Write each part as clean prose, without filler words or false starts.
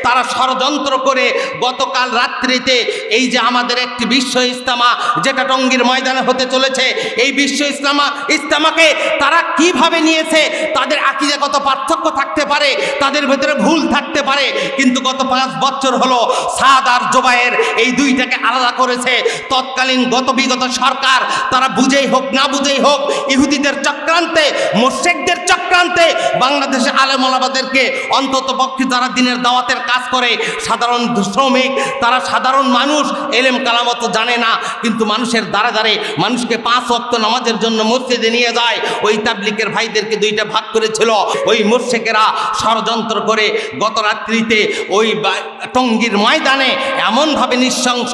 তারা ষড়যন্ত্র করে গতকাল রাত্রিতে এই যে আমাদের একটি বিশ্ব ইজতেমা যেটা টঙ্গীর ময়দানে হতে চলেছে, এই বিশ্ব ইজতেমাকে তারা কিভাবে নিয়েছে, তাদের আকীদাগত পার্থক্য থাকতে পারে, তাদের ভেতরে ভুল থাকতে পারে, কিন্তু গত 5 বছর হলো সাদ আর জোবায়ের এই দুইটাকে আলাদা করেছে। তৎকালীন বিগত সরকার তারা বুঝেই হোক না বুঝেই হোক ইহুদিদের চক্রান্তে, মুশরিকদের চক্রান্তে বাংলাদেশে আলেম ওলামাদেরকে অন্তত পক্ষে যারা দিনের দাওয়াতের কাজ করে, সাধারণ শ্রমিক, তারা সাধারণ মানুষ, এলেম কালামত জানে না, কিন্তু মানুষের দ্বারে দ্বারে মানুষকে 5 ওয়াক্ত নামাজের জন্য মসজিদে নিয়ে যায়। ওই তাবলিগের ভাইদেরকে 2টা ভাগ করেছিল ওই মুশরিকেরা ষড়যন্ত্র করে। গত রাত্রিতে ওই টঙ্গীর ময়দানে এমনভাবে নৃশংস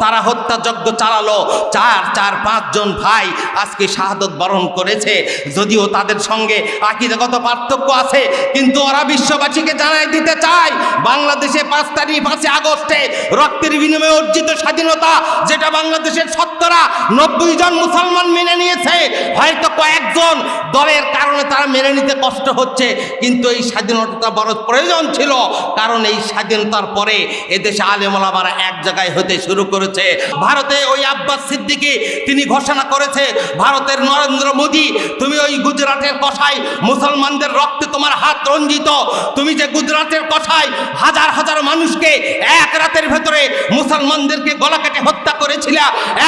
তারা হত্যাযজ্ঞ চালালো, 4-5 জন ভাই আজকে শাহাদত বরণ করেছে। যদিও তাদের সঙ্গে আকীদাগত পার্থক্য আছে, কিন্তু ওরা বিশ্ববাসীকে জানাই দিতে চায় বাংলাদেশে 5 আগস্টে রক্তের বিনিময়ে অর্জিত স্বাধীনতা, যেটা বাংলাদেশের 90 জন মুসলমান মেনে নিয়েছে, হয়তো কয়েকজন দলের কারণে তারা মেনে নিতে কষ্ট হচ্ছে, কিন্তু এই স্বাধীনতা বড় প্রয়োজন ছিল। কারণ এই স্বাধীনতার পরে এদেশে আলেম ওলামারা এক জায়গায় হতে শুরু করেছে। ভারতে ওই আব্বাস সিদ্দিকী তিনি ঘোষণা করেছে, ভারতের নরেন্দ্র মোদী, তুমি ওই গুজরাটের কসাই, মুসলমানদের রক্তে তোমার হাত রঞ্জিত, তুমি যে গুজরাটের কসাই হাজার হাজার মানুষকে এক রাতের ভেতরে মুসলমানদেরকে গলা কেটে হত্যা করেছিল,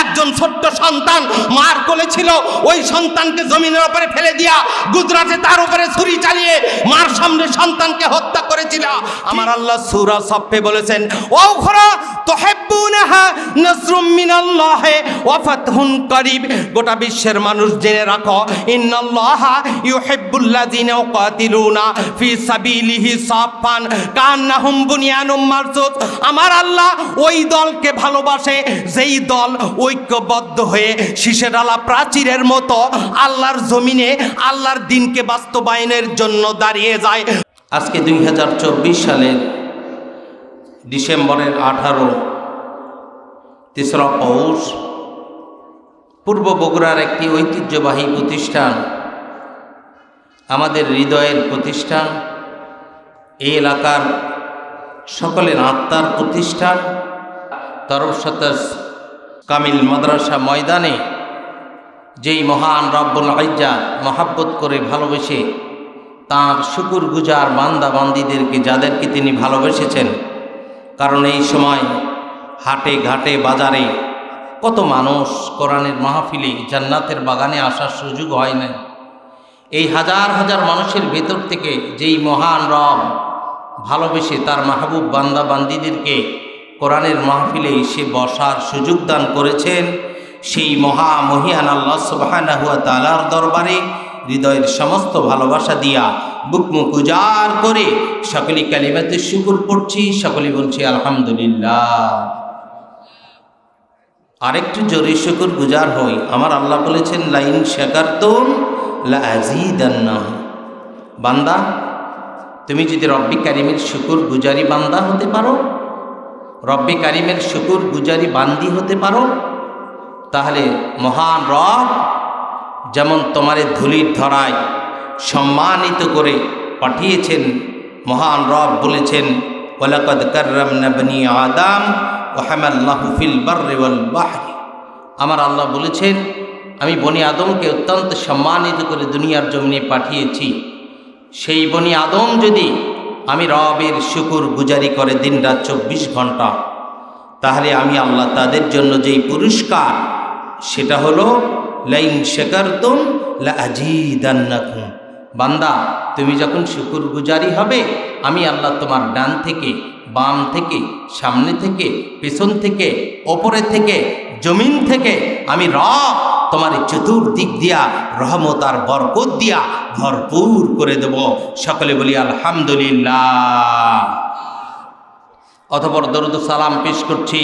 একজন ছোট্ট সন্তান মার কোলে ছিল, ওই সন্তানকে জমিনের উপরে ফেলে দিয়া গুজরাটে তার উপরে ছুরি চালিয়ে মার সামনে সন্তানকে হত্যা করেছিল। আমার আল্লাহ সূরা সফে বলেছেন, ওখরা তুহিব্বুনাহা নাসরুম মিনাল্লাহি ওয়া ফাতহুন করিব। গোটা বিশ্বের মানুষ জেনে রাখো, ইন্নাল্লাহা ইউহিব্বুল্লাযিনা ইউকাতিলুনা ফি সাবিলিহি সাফান কান্নাহুম বুনিয়ানুম মারসুস। আমার আল্লাহ ওই দলকে ভালোবাসে যেই দল ঐক্যবদ্ধ হয়ে শীষেডালা প্রাচীরের মতো আল্লাহর জমিনে আল্লাহর দিনকে বাস্তবায়নের জন্য দাঁড়িয়ে যায়। আজকে 2024 সালের ডিসেম্বরের 18 3রা পৌষ, পূর্ব বগুড়ার একটি ঐতিহ্যবাহী প্রতিষ্ঠান, আমাদের হৃদয়ের প্রতিষ্ঠান, এই এলাকার সকলের আত্মার প্রতিষ্ঠান তরফশতাস কামিল মাদ্রাসা ময়দানে যেই মহান রব্বুল ইজ্জত মহাব্বত করে ভালোবেসে তাঁর শুকুর গুজার বান্দা বান্দিদেরকে, যাদেরকে তিনি ভালোবেসেছেন। কারণ এই সময় হাটে ঘাটে বাজারে কত মানুষ কোরআনের মাহফিলে জান্নাতের বাগানে আসার সুযোগ হয় না। এই হাজার হাজার মানুষের ভেতর থেকে যেই মহান রব ভালোবেসে তার মাহবুব বান্দা বান্দিদেরকে কোরআনের মাহফিলে এসে বসার সুযোগ দান করেছেন, সেই মহামহিয়ান আল্লাহ সুবহানাহু ওয়া তাআলার দরবারে হৃদয়ের সমস্ত ভালোবাসা দিয়া বুকমুখ উজাড় করে সকলে কালিমাতে শুকর পড়ছি, সকলে বলছি আলহামদুলিল্লাহ। আরেকটু জোরে শুকর গুজার হই। আমার আল্লাহ বলেছেন, লাইন শাকারতুম লাযীদান্নাকুম। বান্দা, তুমি যদি রব্বি কারিমের শুকর গুজারি বান্দা হতে পারো, রব্বি কারিমের শুকর গুজারি বান্দি হতে পারো, তাহলে মহান রব যেমন তোমারে ধুলির ধরায় সম্মানিত করে পাঠিয়েছেন, মহান রব বলেছেন, ওয়ালাকাদ কাররামনা বনি আদম ওয়া হামালনাহু ফিল বাররি ওয়াল বাহরি। আমার আল্লাহ বলেছেন, আমি বনি আদমকে অত্যন্ত সম্মানিত করে দুনিয়ার জমিনে পাঠিয়েছি। সেই বনি আদম যদি আমি রবের শুকর গুজারি করে দিন রাত 24 ঘন্টা, তাহলে আমি আল্লাহ তাদের জন্য যেই পুরস্কার, সেটা হলো লাইন শাকারতুম লাযীদান্নাকুম। বান্দা, তুমি যখন শুকর গুজারি হবে, আমি আল্লাহ তোমার ডান থেকে বাম থেকে সামনে থেকে পেছন থেকে ওপরে থেকে জমিন থেকে আমি রব তোমার চতুর্দিক দিয়া রহমত আর বরকত দিয়া ভরপুর করে দেব। সকলে বলি আলহামদুলিল্লাহ। অতঃপর দরুদ সালাম পেশ করছি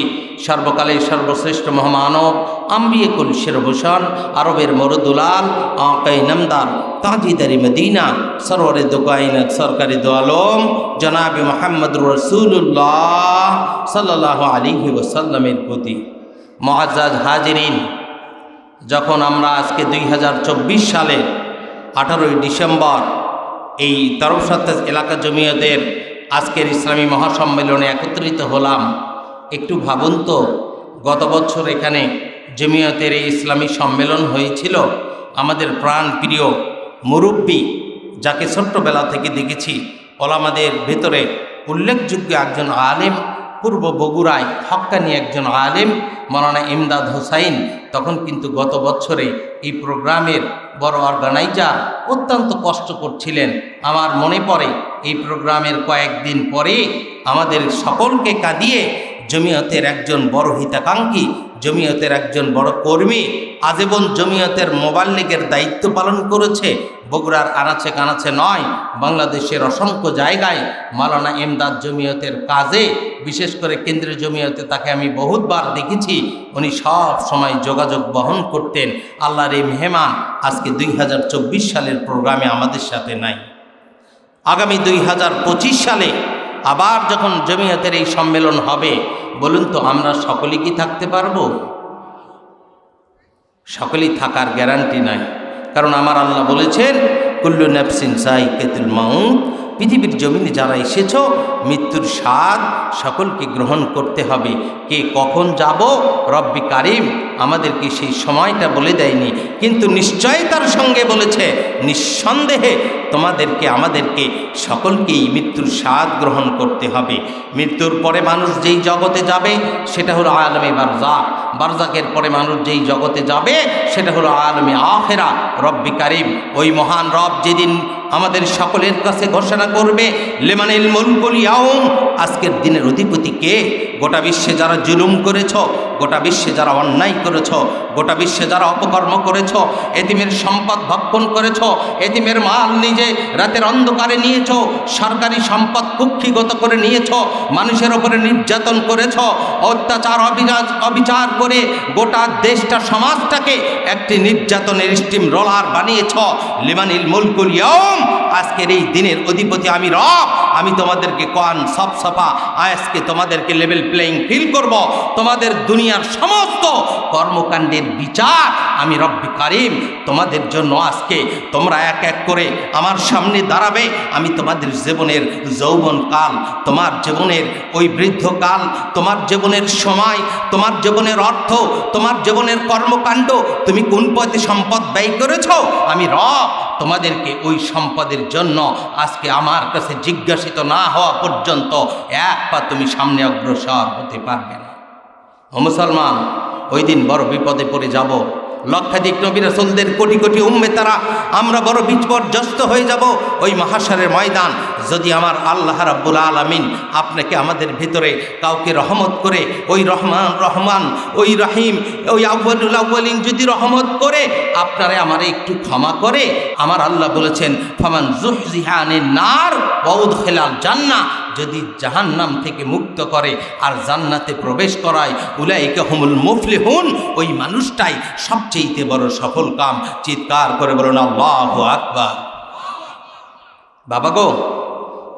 সর্বকালের সর্বশ্রেষ্ঠ মহামানব আম্বিয়ে কুল শিরভূষণ আরবের মরুদুলাল আকাই নামদার তাজিদারি মদিনা সরওয়ারে দোকাইনাত সরকারি দো আলম জনাবে মুহাম্মদুর রাসূলুল্লাহ সাল্লাল্লাহু আলাইহি ওয়াসাল্লামের প্রতি মুআজ্জাজ হাজিরিন, যখন আমরা আজকে 2024 সালের 18 ডিসেম্বর এই তরফশতাস এলাকা জমিয়তের আজকের ইসলামী মহাসম্মেলনে একত্রিত হলাম। একটু ভাবুন তো, গত বছর এখানে জমিয়তের এই ইসলামী সম্মেলন হয়েছিল। আমাদের প্রাণ প্রিয় মুরব্বী, যাকে ছোট্টবেলা থেকে দেখেছি, ওলামাদের ভেতরে উল্লেখযোগ্য একজন আলেম, পূর্ব বগুড়ায় হক্কানি একজন আলেম মাওলানা ইমদাদ হোসাইন, তখন কিন্তু গত বছরে এই প্রোগ্রামের বড় অর্গানাইজার অত্যন্ত কষ্ট করছিলেন। আমার মনে পড়ে এই প্রোগ্রামের কয়েকদিন পরে আমাদের সকলকে কাঁদিয়ে জমিয়তের একজন বড় হিতাকাঙ্ক্ষী, জমিয়তের একজন বড় কর্মী, আজীবন জমিয়তের মোবাল্লিগের দায়িত্ব পালন করেছে, বগুড়ার আনাচে কানাচে নয়, বাংলাদেশের অসংখ্য জায়গায় মাওলানা ইমদাদ জমিয়তের কাজে, বিশেষ করে কেন্দ্রীয় জমিয়তে তাকে আমি বহুতবার দেখেছি। উনি সব সময় যোগাযোগ বহন করতেন। আল্লাহর এই মেহমান আজকে 2024 সালের প্রোগ্রামে আমাদের সাথে নাই। আগামী 2025 সালে আবার যখন জমিয়তের এই সম্মেলন হবে, বলুন তো আমরা সকলেই কি থাকতে পারবো? সকলেই থাকার গ্যারান্টি নাই। কারণ আমার আল্লাহ বলেছেন, কুল্লু নাফসিন যায়কাতুল মাউত, পৃথিবীর জমিনে যারা এসেছ মৃত্যুর স্বাদ সকলকে গ্রহণ করতে হবে। কে কখন যাব রব্বি কারিম আমাদেরকে সেই সময়টা বলে দেয়নি, কিন্তু নিশ্চয়তার সঙ্গে বলেছে নিঃসন্দেহে তোমাদেরকে আমাদেরকে সকলকেই মৃত্যুর স্বাদ গ্রহণ করতে হবে। মৃত্যুর পরে মানুষ যেই জগতে যাবে সেটা হলো আলমে বারজাক, বারজাকের পরে মানুষ যেই জগতে যাবে সেটা হলো আলমে আখেরা। রব্বি কারিম ওই মহান রব যেদিন আমাদের সকলের কাছে ঘোষণা করবে লিমানিল মুলকুল ইয়াউম, আজকের দিনের অধিপতি কে? গোটা বিশ্বে যারা জুলুম করেছ, গোটা বিশ্বে যারা অন্যায় করেছ, গোটা বিশ্বে যারা অপকর্ম করেছ, এতিমের সম্পদ ভক্ষণ করেছ, এতিমের মাল নিজে রাতের অন্ধকারে নিয়েছ, সরকারি সম্পদ কুক্ষিগত করে নিয়েছ, মানুষের ওপরে নির্যাতন করেছ, অত্যাচার অবিচার করে গোটা দেশটা সমাজটাকে একটি নির্যাতনের স্টিম রোলার বানিয়েছ। লিমানিল মুলকুল ইয়াউম, আজকের এই দিনের অধিপতি আমি রব। আমি তোমাদেরকে কোরআন সব সফা আজকে তোমাদেরকে লেভেল প্লেইং ফিল করব। তোমাদের দুনিয়ার সমস্ত কর্মকাণ্ডের বিচার আমি রব্বি কারিম তোমাদের জন্য আজকে তোমরা এক এক করে আমার সামনে দাঁড়াবে। আমি তোমাদের জীবনের যৌবনকাল, তোমার জীবনের ওই বৃদ্ধকাল, তোমার জীবনের সময়, তোমার জীবনের অর্থ, তোমার জীবনের কর্মকাণ্ড, তুমি কোন পথে সম্পদ ব্যয় করেছ, আমি রব তোমাদেরকে ওই সম্পদের জন্য আজকে আমার কাছে জিজ্ঞাসিত না হওয়া পর্যন্ত এক পা তুমি সামনে অগ্রসর হতে পারবে না। ও মুসলমান, ওই দিন বড় বিপদে পড়ে যাব। লক্ষাধিক নবী রাসূলদের কোটি কোটি উম্মতেরা আমরা বড় বিপর্যস্ত হয়ে যাব ওই মাহশরের ময়দান। যদি আমার আল্লাহ রাব্বুল আলামিন আপনাকে আমাদের ভিতরে কাউকে রহমত করে, ওই রহমান ওই রহিম ওই আউয়ালুল আউয়ালিন যদি রহমত করে আপনারে আমারে একটু ক্ষমা করে, আমার আল্লাহ বলেছেন ফামান যুহজিহা আনিন নার ওয়া উদখিলাল জান্নাহ, যদি জাহান্নাম থেকে মুক্ত করে আর জান্নাতে প্রবেশ করায়, উলাইকা হুমুল মুফলিহুন, ওই মানুষটাই সবচেয়ে বড় সফল কাম। চিৎকার করে বলুন আল্লাহু আকবার। বাবা গো,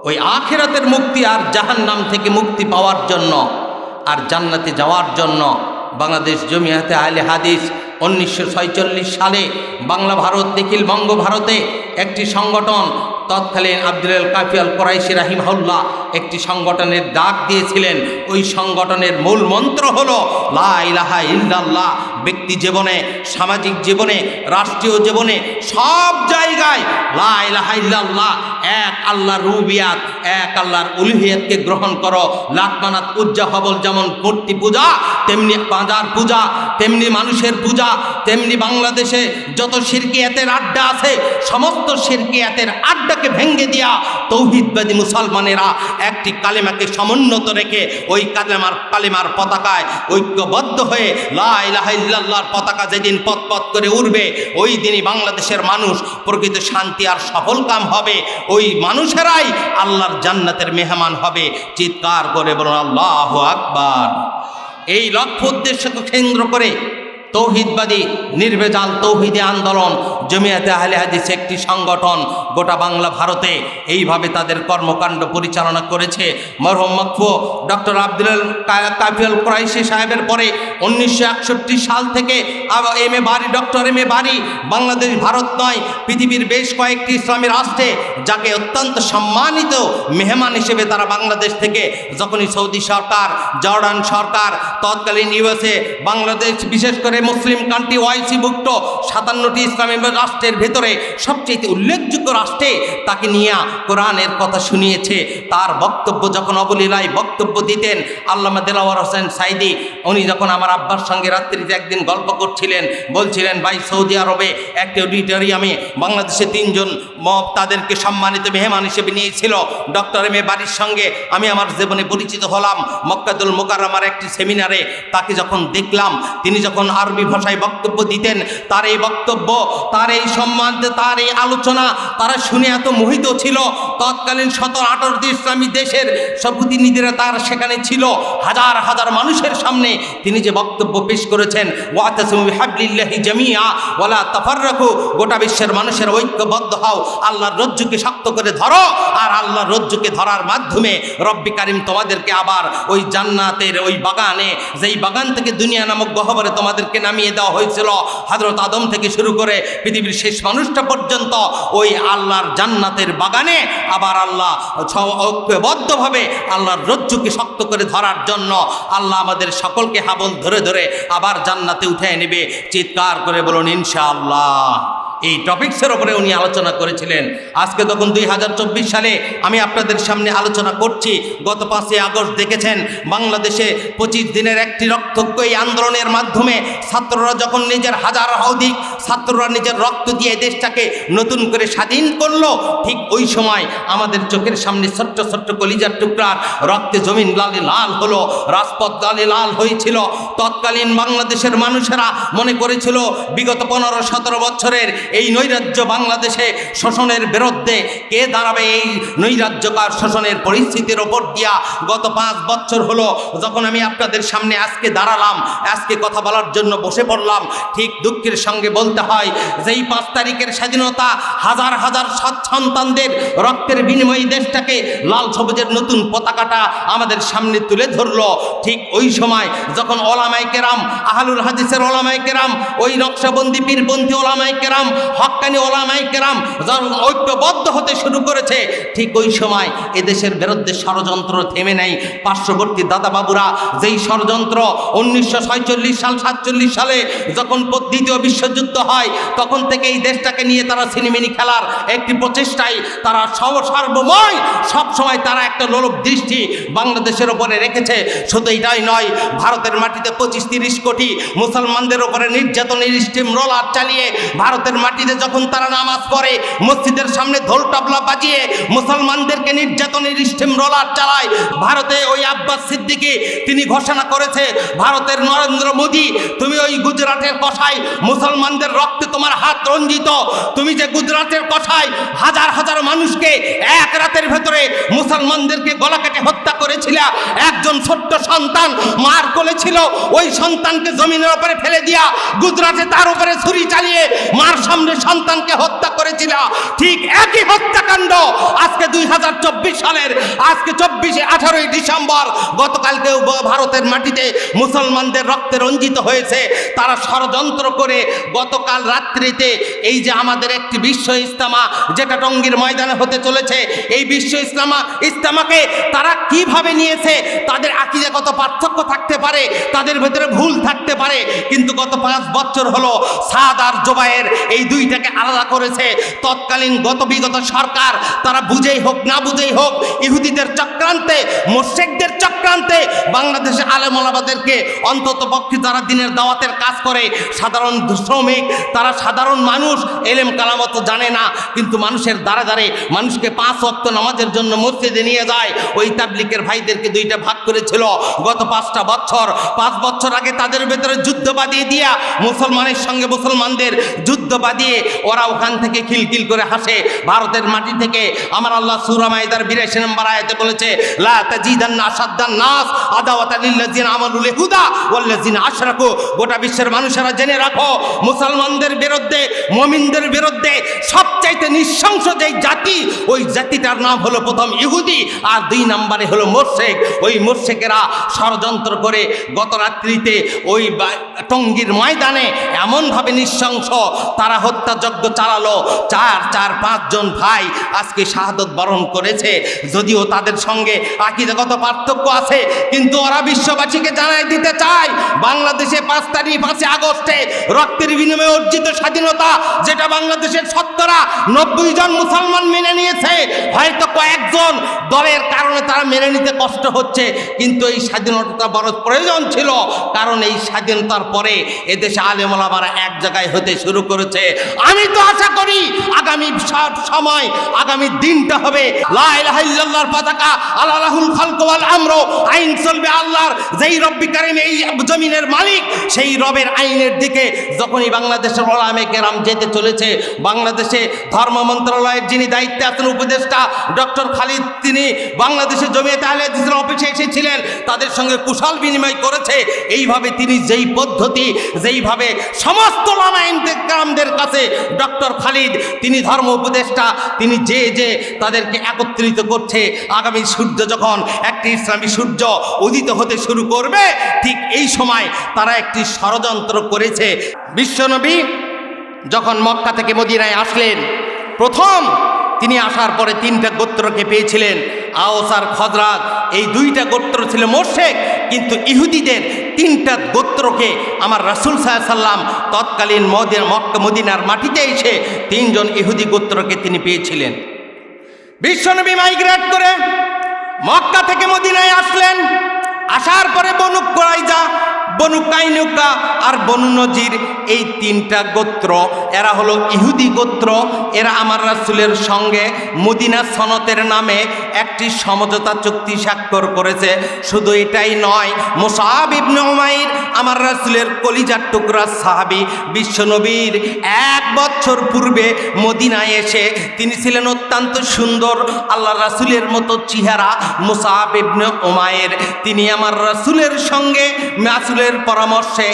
ওই আখিরাতের মুক্তি আর জাহান্নাম থেকে মুক্তি পাওয়ার জন্য আর জান্নাতে যাওয়ার জন্য বাংলাদেশ জমিয়াতে আহলে হাদিস 1946 সালে বাংলা ভারত নিখিল বঙ্গভারতে একটি সংগঠন, তৎকালীন আব্দুল কাফি আল কুরাইশি রাহিমাহুল্লাহ একটি সংগঠনের ডাক দিয়েছিলেন। ওই সংগঠনের মূল মন্ত্র হলো লা ইলাহা ইল্লাল্লাহ। ব্যক্তি জীবনে, সামাজিক জীবনে, রাষ্ট্রীয় জীবনে সব জায়গায় লা ইলাহা ইল্লাল্লাহ, এক আল্লাহর রুবিয়াত, এক আল্লাহর উলুহিয়াতকে গ্রহণ করো। লাত মানাত উজ্জা হবল যেমন মূর্তি পূজা, তেমনি বাজার পূজা, তেমনি মানুষের পূজা, তেমনি বাংলাদেশে যত শিরকিয়াতের আড্ডা আছে সমস্ত শিরকিয়াতের আড্ডাকে ভেঙে দিয়া তৌহিদবাদী মুসলমানেরা একটি কালেমাকে সমুন্নত রেখে ওই কালেমার পতাকায় ঐক্যবদ্ধ হয়ে লা ইলাহা ইল্লাল্লাহর পতাকা যেদিন পথ করে উড়বে, ওই দিনই বাংলাদেশের মানুষ প্রকৃত শান্তি আর সফল কাম হবে। ওই মানুষেরাই আল্লাহর জান্নাতের মেহমান হবে। চিৎকার করে বলুন আল্লাহু আকবার। এই লক্ষ্য উদ্দেশ্যকে কেন্দ্র করে তৌহিদবাদী নির্ভেজাল তৌহিদি আন্দোলন জমিয়াতে আহলে হাদিস একটি সংগঠন গোটা বাংলা ভারতে এইভাবে তাদের কর্মকাণ্ড পরিচালনা করেছে। মরহুম মকফু ডক্টর আব্দুল কাফিউল কুরাইশি সাহেবের পরে 1961 সাল থেকে M A BARI, doctor M A বারি বাংলাদেশ ভারত নয় পৃথিবীর বেশ কয়েকটি ইসলামী রাষ্ট্রে যাকে অত্যন্ত সম্মানিত মেহমান হিসেবে তারা বাংলাদেশ থেকে যখনই সৌদি সরকার, জর্ডান সরকার, তৎকালীন ইউএসএ, বাংলাদেশ বিশেষ করে মুসলিম কান্ট্রি ওআইসিভুক্ত 57টি ইসলামী রাষ্ট্রের ভেতরে সবচেয়ে উল্লেখযোগ্য রাষ্ট্রে তাকে নিয়ে কোরআনের কথা শুনিয়েছে। তার বক্তব্য যখন অবলীলায় বক্তব্য দিতেন আল্লামা দেলাওয়ার হোসেন সাইদি, উনি যখন আমার আব্বার সঙ্গে রাত্রিতে একদিন গল্প করছিলেন, বলছিলেন ভাই সৌদি আরবে একটি অডিটোরিয়ামে বাংলাদেশে 3 জন তাদেরকে সম্মানিত মেহমান হিসেবে নিয়েছিল। ডক্টর এম এ বারির সঙ্গে আমি আমার জীবনে পরিচিত হলাম মক্কাতুল মুকাররমার একটি সেমিনারে। তাকে যখন দেখলাম, তিনি যখন আরবি ভাষায় বক্তব্য দিতেন, তার এই বক্তব্য, তার এই সম্মান, তার এই আলোচনা তারা শুনে এত মোহিত ছিল। তৎকালীন 17-18টি ইসলামী দেশের সব প্রতিনিধিরা তার সেখানে ছিল। হাজার হাজার মানুষের সামনে তিনি যে বক্তব্য পেশ করেছেন, ওয়াতাসিমু বিহাবলিল্লাহি জামিআ ওয়ালা তাফাররাকু, গোটা বিশ্বের মানুষের ঐক্যবদ্ধ হও, আল্লাহর রজ্জুকে শক্ত করে ধরো, আর আল্লাহর রজ্জুকে ধরার মাধ্যমে রব্বি কারিম তোমাদেরকে আবার ওই জান্নাতের ওই বাগানে, যেই বাগান থেকে দুনিয়া নামক গহ্বরে তোমাদেরকে নামিয়ে দেওয়া হয়েছিল, হযরত আদম থেকে শুরু করে পৃথিবীর শেষ মানুষটা পর্যন্ত ওই আল্লাহর জান্নাতের বাগানে আবার আল্লাহ ঐক্যবদ্ধভাবে আল্লাহর রজ্জুকে শক্ত করে ধরার জন্য আল্লাহ আমাদের সকলকে হাবল ধরে ধরে আবার জান্নাতে উঠে নেবে। চিৎকার করে বলুন ইনশাআল্লাহ। এই টপিক্সের ওপরে উনি আলোচনা করেছিলেন। আজকে তখন 2024 সালে আমি আপনাদের সামনে আলোচনা করছি। গত 5ই আগস্ট দেখেছেন বাংলাদেশে 25 দিনের একটি রক্তজ্ঞ এই আন্দোলনের মাধ্যমে ছাত্ররা যখন নিজের হাজার অধিক ছাত্ররা নিজের রক্ত দিয়ে দেশটাকে নতুন করে স্বাধীন করলো, ঠিক ওই সময় আমাদের চোখের সামনে ছোট্ট ছোট্ট কলিজার টুকরার রক্তে জমিন লালে লাল হলো, রাজপথ লালে লাল হয়েছিল। তৎকালীন বাংলাদেশের মানুষেরা মনে করেছিল বিগত 15-17 বছরের এই নৈরাজ্য বাংলাদেশে শোষণের বিরুদ্ধে কে দাঁড়াবে, এই নৈরাজ্যকার শোষণের পরিস্থিতির ওপর দিয়া গত 5 বছর হলো যখন আমি আপনাদের সামনে আজকে দাঁড়ালাম, আজকে কথা বলার জন্য বসে পড়লাম, ঠিক দুঃখের সঙ্গে বলতে হয় যেই 5 তারিখের স্বাধীনতা হাজার হাজার সন্তানদের রক্তের বিনিময়ে দেশটাকে লাল সবুজের নতুন পতাকাটা আমাদের সামনে তুলে ধরলো, ঠিক ওই সময় যখন ওলামায়ে কেরাম, আহলুল হাদিসের ওলামায়ে কেরাম, ওই নকশবন্দি পীরপন্থী ওলামায়ে কেরাম, হক্কানি ওলামায়ে কেরাম যখন ঐক্যবদ্ধ হতে শুরু করেছে, ঠিক ওই সময় এদেশের বিরুদ্ধে ষড়যন্ত্র থেমে নেই। পার্শ্ববর্তী দাদাবাবুরা যেই ষড়যন্ত্র 1946 সাল 47 সালে যখন দ্বিতীয় বিশ্বযুদ্ধ হয়, তখন থেকে এই দেশটাকে নিয়ে তারা সিনেমিনি খেলার একটি প্রচেষ্টায় তারা সর্বময় সবসময় তারা একটা লোলুপ দৃষ্টি বাংলাদেশের ওপরে রেখেছে। শুধু এটাই নয়, ভারতের মাটিতে 25-30 কোটি মুসলমানদের ওপরে নির্যাতনের স্টিম রোলার চালিয়ে ভারতের মাটিতে যখন তারা নামাজ পড়ে, মসজিদের সামনে ঢোল তবলা বাজিয়ে মুসলমানদেরকে নির্যাতনের স্টিম রোলার চালায়। ভারতে ওই আব্বাস সিদ্দিকী তিনি ঘোষণা করেছে, ভারতের নরেন্দ্র মোদী, তুমি ওই গুজরাটের কসাই, মুসলমানদের রক্তে তোমার হাত রঞ্জিত, তুমি যে গুজরাটের কসাই হাজার হাজার মানুষকে এক রাতের ভেতরে মুসলমানদেরকে গলা কেটে হত্যা করেছিল, একজন ছোট্ট সন্তান মার কোলে ছিল, ওই সন্তানকে জমিনের উপরে ফেলে দিয়া গুজরাটে তার উপরে ছুরি চালিয়ে মার সামনে সন্তানকে হত্যা করেছিল। ঠিক একই হত্যাকাণ্ড আজকে 2024 সালের আজকে 18ই ডিসেম্বর গতকালকেও ভারতের মাটিতে মুসলমানদের রক্তে রঞ্জিত হয়েছে। তারা ষড়যন্ত্র করে গতকাল রাত্রিতে এই যে আমাদের একটি বিশ্ব ইজতেমা যেটা টঙ্গীর ময়দানে হতে চলেছে, এই বিশ্ব ইজতেমাকে তারা কিভাবে নিয়েছে, তাদের আকীদাগত পার্থক্য থাকতে পারে, তাদের ভেতরে ভুল থাকতে পারে, কিন্তু গত 5 বছর হলো সাদ আর জোবায়ের এই দুইটাকে আলাদা করেছে। তৎকালীন বিগত সরকার তারা বুঝেই হোক না বুঝেই হোক, ইহুদিদের চক্রান্তে, মুশরিকদের চক্রান্তে বাংলাদেশে আলেম ওলামাদেরকে অন্তত পক্ষে যারা দিনের দাওয়াতের কাজ করে, সাধারণ শ্রমিক, তারা সাধারণ মানুষ, এলেম কালামত জানে না, কিন্তু মানুষের দ্বারে দ্বারে মানুষকে 5 ওয়াক্ত নামাজের জন্য মসজিদে নিয়ে যায়, ওই তাবলিগের ভাইদেরকে 2টা ভাগ করেছিল। গত 5 বছর আগে তাদের ভেতরে যুদ্ধ বাঁধিয়ে দিয়া মুসলমানের সঙ্গে মুসলমানদের যুদ্ধ বাঁধিয়ে ওরা ওখান থেকে খিলখিল করে হাসে। ভারতের মাটি থেকে আমার আল্লাহ সূরা মাইদার 82 নম্বর আয়াতে বলেছে, লা তাজিদান্না আসাদ্দান নাস আদাওয়াতান লিল্লাযিনা আমানুল হুদা ওয়াল্লাযিনা আশরাকু। গোটা বিশ্বের মানুষেরা জেনে রাখো, মুসলমানদের বিরুদ্ধে, মুমিনদের বিরুদ্ধে সবচাইতে নৃশংস যেই জাতি, ওই জাতিটার নাম হলো প্রথম ইহুদি, আর 2 নম্বরে হলো মুশরিক। ওই মুশরিকেরা ষড়যন্ত্র করে গত রাত্রিতে ওই টঙ্গীর ময়দানে এমনভাবে নৃশংস তারা হত্যাযজ্ঞ চালালো, 4-5 জন ভাই আজকে শাহাদত বরণ করেছে। যদিও তাদের সঙ্গে আকীদাগত পার্থক্য আছে, কিন্তু ওরা বিশ্ববাসীকে জানাই দিতে চায় বাংলাদেশে 5 আগস্টে রক্তের বিনিময়ে অর্জিত স্বাধীনতা, যেটা বাংলাদেশের 90 জন মুসলমান মেনে নিয়েছে, হয়তো কয়েকজন দলের কারণে তারা মেনে নিতে কষ্ট হচ্ছে, কিন্তু এই স্বাধীনতা বড় প্রয়োজন ছিল। কারণ এই স্বাধীনতার পরে এদেশে আলেম ওলামারা এক জায়গায় হতে শুরু করেছে। আমি তো আশা করি আগামী সময়, আগামী দিনটা হবে লা ইলাহা ইল্লাল্লাহর পতাকা, আল্লাহুল খালক ওয়াল আমর, আইন চলবে আল্লাহর। যেই রব্বি কারীম এই জমিনের মালিক, সেই রবের আইনের দিকে যখনই বাংলাদেশের ওলামায়ে কেরাম যেতে চলেছে, বাংলাদেশে ধর্ম মন্ত্রণালয়ের যিনি দায়িত্বে আছেন উপদেষ্টা ডক্টর খালিদ, তিনি বাংলাদেশে জমিয়তে আহলে হাদিসের অফিসে এসেছিলেন, তাদের সঙ্গে কুশল বিনিময় করেছে। এইভাবে তিনি যেই পদ্ধতি, যেইভাবে সমস্ত ওলামায়ে কেরামদের কাছে ডক্টর খালিদ, তিনি ধর্ম উপদেষ্টা, তিনি যে তাদেরকে একত্রিত করছে। আগামী সূর্য যখন একটি ইসলামী সূর্য উদিত হতে শুরু করবে, ঠিক এই সময় তারা একটি ষড়যন্ত্র করেছে। বিশ্বনবী যখন মক্কা থেকে মদিনায় আসলেন, প্রথম তিনি আসার পরে 3টা গোত্রকে পেয়েছিলেন, আওস আর খজরাজ। এই 2টা গোত্র ছিল মুশরিক, কিন্তু ইহুদিদের 3টা গোত্রকে আমার রাসূল সাল্লাল্লাহু আলাইহি সাল্লাম তৎকালীন মক্কা মদিনার মাটিতে এসে 3 জন ইহুদি গোত্রকে তিনি পেয়েছিলেন। বিশ্বনবী মাইগ্রেট করে মক্কা থেকে মদিনায় আসলেন। আসার পরে বনু কুরাইজা, বনু কাইনুকা আর বনু নজির, এই 3টা গোত্র, এরা হলো ইহুদি গোত্র। এরা আমার রাসূলের সঙ্গে মদিনা সনতের নামে একটি সমঝোতা চুক্তি স্বাক্ষর করেছে। শুধু এটাই নয়, মুসআব ইবনে উমাইর আমার রাসূলের কলিজার টুকরা সাহাবী, বিশ্বনবীর 1 বছর পূর্বে মদিনায় এসে তিনি ছিলেন অত্যন্ত সুন্দর, আল্লাহ রাসূলের মতো চেহারা। মুসআব ইবনে উমাইর তিনি আমার রাসূলের সঙ্গে রাসূলের পরামর্শে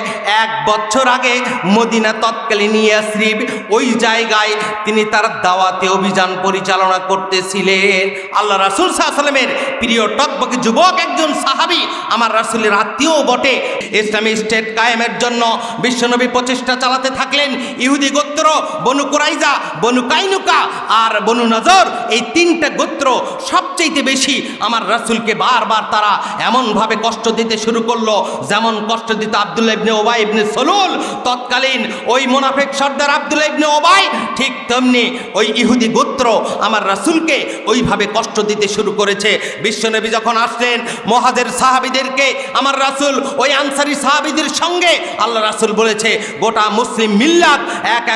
1 বছর আগে মদিনা তৎকালীন ইয়াসরিব, ওই জায়গায় তিনি তার দাওয়াতে অভিযান পরিচালনা করতেছিলেন। আল্লাহ রাসূল সাল্লাল্লাহু আলাইহি সাল্লামের প্রিয় টকবকে যুবক একজন সাহাবী, আমার রাসূলের আত্মীয় বটে। ইসলামী স্টেট কায়েমের জন্য বিশ্বনবী প্রচেষ্টা চালাতে থাকলেন। ইহুদি গোত্র, বনু কুরাইজা, বনু কাইনুকা আর বনু নজর, এই 3টা গোত্র সবচেয়ে বেশি আমার রাসূলকে বারবার তারা এমনভাবে কষ্ট দিতে শুরু করলো, যেমন কষ্ট দিত আব্দুল্লাহ ইবনে উবাই ইবনে সলুল, তৎকালীন ওই মুনাফিক সর্দার আব্দুল্লাহ ইবনে উবাই। ঠিক তেমনি ওই ইহুদি গোত্র আমার রাসূলকে ওইভাবে কষ্ট দিতে শুরু করেছে। বিশ্বনবী যখন আসলেন, মুহাজির সাহাবীদেরকে আমার রাসূল ওই আনসারী সাহাবীদের সঙ্গে আল্লাহ রাসূল বলেছে, গোটা মুসলিম মিল্লাত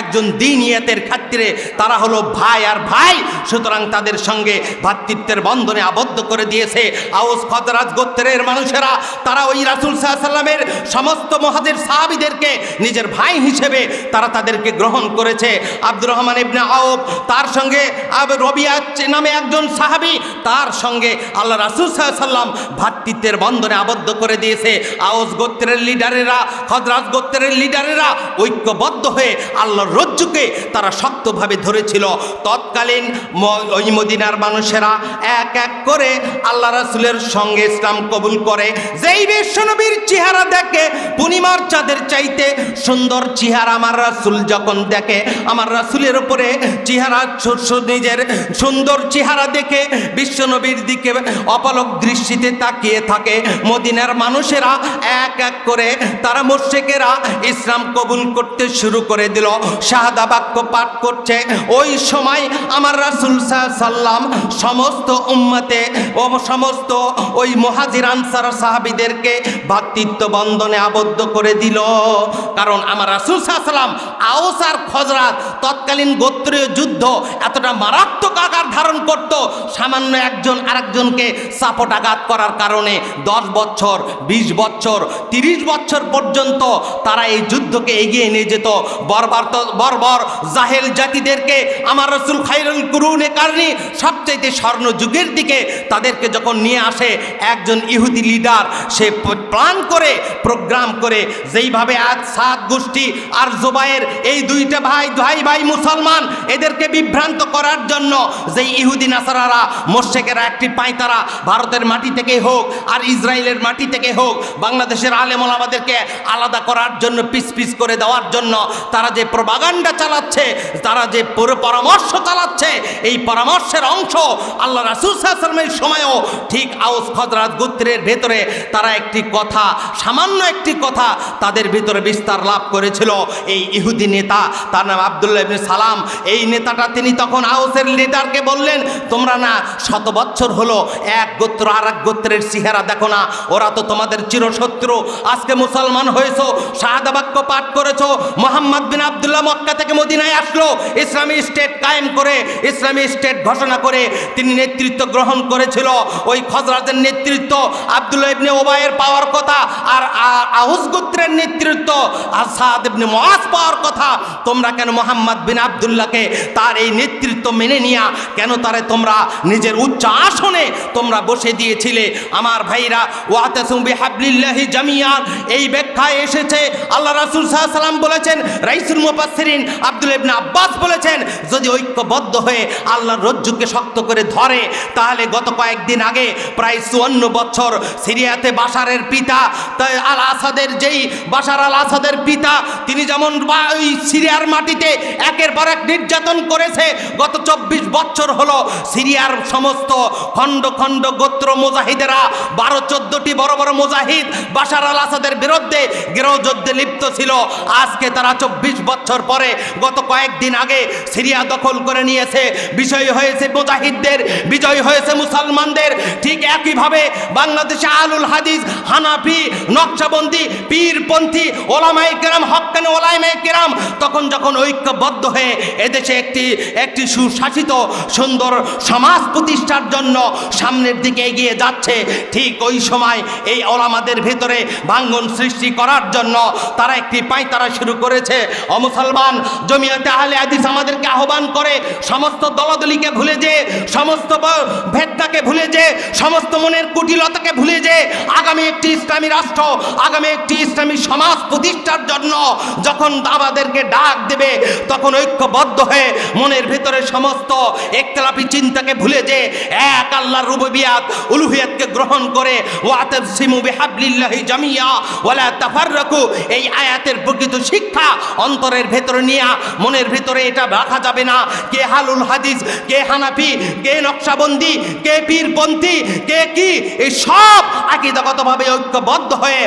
একজন দ্বীনিয়াতের খাতিরে তারা হলো ভাই আর ভাই, সুতরাং তাদের সঙ্গে ভ্রাতৃত্বের বন্ধনে আবদ্ধ করে দিয়েছে। আওস খজরাজ গোত্রের মানুষেরা তারা ওই রাসূল সাল্লাল্লাহু আলাইহি সাল্লামের সমস্ত মুহাজির সাহাবীদেরকে নিজের ভাই হিসেবে তারা তাদেরকে গ্রহণ করেছে। আব্দুর রহমান ইবনে আউফ, তার সঙ্গে রবিয়া নামে একজন সাহাবী, তার সঙ্গে আল্লাহ রাসূল সাল্লাল্লাহু আলাইহি সাল্লাম ভ্রাতৃত্বের বন্ধনে আবদ্ধ করে দিয়েছে। আওস গোত্রের লিডারেরা, খজরাজ গোত্রের লিডারেরা ঐক্যবদ্ধ হয়ে আল্লাহর রজ্জুকে তারা শক্তভাবে ধরেছিল। তৎকালীন ওই মদিনার মানুষেরা এক এক করে আল্লাহ রাসূলের সঙ্গে ইসলাম কবুল করে। যেই বিশ্বনবীর চেহারা দেখে পূর্ণিমার চাঁদের চাইতে সুন্দর চেহারা আমার রাসূল যখন দেখে, আমার রাসূলের উপরে চেহারা, নিজের সুন্দর চেহারা দেখে বিশ্বনবীর দিকে অপলক দৃষ্টিতে তাকিয়ে থাকে। মদিনার মানুষেরা এক এক করে তারা মুশরিকেরা ইসলাম কবুল করতে শুরু করে দিল, শাহাদা বাক্য পাঠ করছে। ওই সময় আমার রাসূল সাল্লাল্লাহু আলাইহি সাল্লাম সমস্ত উম্মতে ও সমস্ত ওই মুহাজির আনসার সাহাবীদেরকে ভ্রাতৃত্ব বন্ধনে আবদ্ধ করে দিল। কারণ আমার রাসূল সাল্লাল্লাহু আলাইহি সাল্লাম আওস আর খজরাজ তৎকালীন গোত্রীয় যুদ্ধ এতটা মারাত্মক আকার ধারণ করত, সামান্য একজন আরেকজনকে সাপোর্ট আঘাত করার কারণে 10 বছর, 20 বছর, 30 বছর পর্যন্ত তারা এই যুদ্ধকে এগিয়ে নিয়ে যেত। বর্বর জাহেল জাতিদেরকে আমার রাসূল খায়রুল কুরুনে কারনি সবচাইতে স্বর্ণ যুগের দিকে তাদেরকে যখন নিয়ে আসে একজন ইহুদি লিডার, সে প্ল্যান করে প্রোগ্রাম করে যেইভাবে আজ সাদ গোষ্ঠী আর জুবায়ের এই দুইটা ভাই মুসলমান এদেরকে বিভ্রান্ত করার জন্য যেই ইহুদি নাসারারা মোশরিকেরা একটি পায়তারা ভারতের মাটি থেকে হোক আর ইসরায়েলের মাটি থেকে হোক বাংলাদেশের আলেম ওলামাদেরকে আলাদা করার জন্য পিস করে দেওয়ার জন্য তারা যে প্রপাগান্ডা চালাচ্ছে, তারা যে পরামর্শ চালাচ্ছে, এই পরামর্শের অংশ আল্লাহ রাসূল সাল্লাল্লাহু আলাইহি ওয়াসাল্লামের সময়ও ঠিক আউস খজরাত গোত্রের ভেতরে তারা একটি কথা, সামান্য একটি কথা তাদের ভিতরে বিস্তার লাভ করেছিল। এই ইহুদি নেতা, তার নাম আব্দুল্লাহ ইবনে সালাম, এই নেতাটা তিনি তখন আউসের লিডারকে বললেন, তোমরা না 100 বছর হলো এক গোত্র আর এক গোত্রের চেহারা দেখো না, ওরা তো তোমাদের চিরশত্রু, আজকে মুসলমান হয়েছো, শাহাদা বাক্য পাঠ করেছো, মুহাম্মদ বিন আব্দুল্লাহ মক্কা থেকে মদিনায় আসলো, ইসলামী স্টেট কায়েম করে, ইসলামী স্টেট ঘোষণা করে তিনি নেতৃত্ব গ্রহণ করেছিল। ওই খজরাজের নেতৃত্ব আব্দুল্লাহ ইবনে ওবায়ের পাওয়ার কথা, আর আউস গোত্রের নেতৃত্ব সাদ ইবনে মুআজ পাওয়ার কথা। তোমরা কেন মুহাম্মদ বিন আব্দুল্লাহকে তার এই নেতৃত্ব মেনে নিয়া কেন তারে তোমরা নিজের উচ্চ আসনে তোমরা বসে দিয়েছিলে? আমার ভাইরা, ওয়াতাসিমু বিহাবলিল্লাহি জামিআন, এই ব্যাখ্যায় এসেছে আল্লাহ রাসূল সাল্লাল্লাহু আলাইহি ওয়াসাল্লাম বলেছেন, রাইসুল মুফাসসিরিন আব্দুল্লাহ ইবনে আব্বাস বলেছেন, যদি ঐক্যবদ্ধ হয়ে আল্লাহর রজ্জুকে শক্ত করে ধরে, তাহলে গত কয়েকদিন আগে প্রায় 54 বছর সিরিয়াতে বাশারের পিতা আল আসাদের, যেই বাশার আল আসাদের পিতা, তিনি যেমন ওই সিরিয়ার মাটিতে একের পর এক নির্যাতন করেছে, গত 24 বছর হলো সিরিয়ার সমস্ত খণ্ড খণ্ড গোত্র মুজাহিদেরা 12-14টি বড় বড় মুজাহিদ বাশার আল আসাদের বিরুদ্ধে গৃহযুদ্ধে লিপ্ত ছিল। আজকে তারা 24 বছর পরে গত কয়েকদিন আগে সিরিয়া দখল করে নিয়েছে। বিজয় হয়েছে মুজাহিদদের, বিজয় হয়েছে মুসলমানদের। ঠিক একইভাবে বাংলাদেশে আলুল হাদিস, হানাফি, নকশবন্দি, পীরপন্থী ওলামায়ে কেরাম, হক্কানি ওলামায়ে কেরাম তখন যখন ঐক্যবদ্ধ হয়ে এদেশে একটি সুশাসিত সুন্দর সমাজ প্রতিষ্ঠার জন্য সামনের দিকে এগিয়ে যাচ্ছে, ঠিক ওই সময় এই ওলামাদের ভেতরে ভাঙ্গন সৃষ্টি করার জন্য তারা একটি পায়তারা শুরু করেছে। মুসলমান জমিয়তে আহলে হাদিস আমাদেরকে আহ্বান করে সমস্ত দলাদলিকে ভুলে যে, সমস্ত ভেদটাকে ভুলে যে, সমস্ত মনের কুটিলতাকে ভুলে যে আগামী একটি ইসলামী রাষ্ট্র, আগামী একটি ইসলামী সমাজ প্রতিষ্ঠার জন্য যখন আমাদেরকে ডাক দেবে, তখন ঐক্যবদ্ধ হয়ে মনের ভিতরে সমস্ত ইখতিলাফি চিন্তাকে ভুলে যে এক আল্লাহর রুবুবিয়াত উলুহিয়াতকে গ্রহণ করে ওয়াতাসিমু বিহাবলিল্লাহি জামিআ ওয়ালা তাফাররাকু, এই আয়াতের প্রকৃত শিক্ষা অন্তরের ভেতরে নিয়ে মনের ভিতরে এটা রাখা যাবে না কে আলুল হাদিস, কে হানাফি, কে নকশবন্দি, কে পীরপন্থী, কে কি, এই সব আকীদাগতভাবে ঐক্যবদ্ধ হয়ে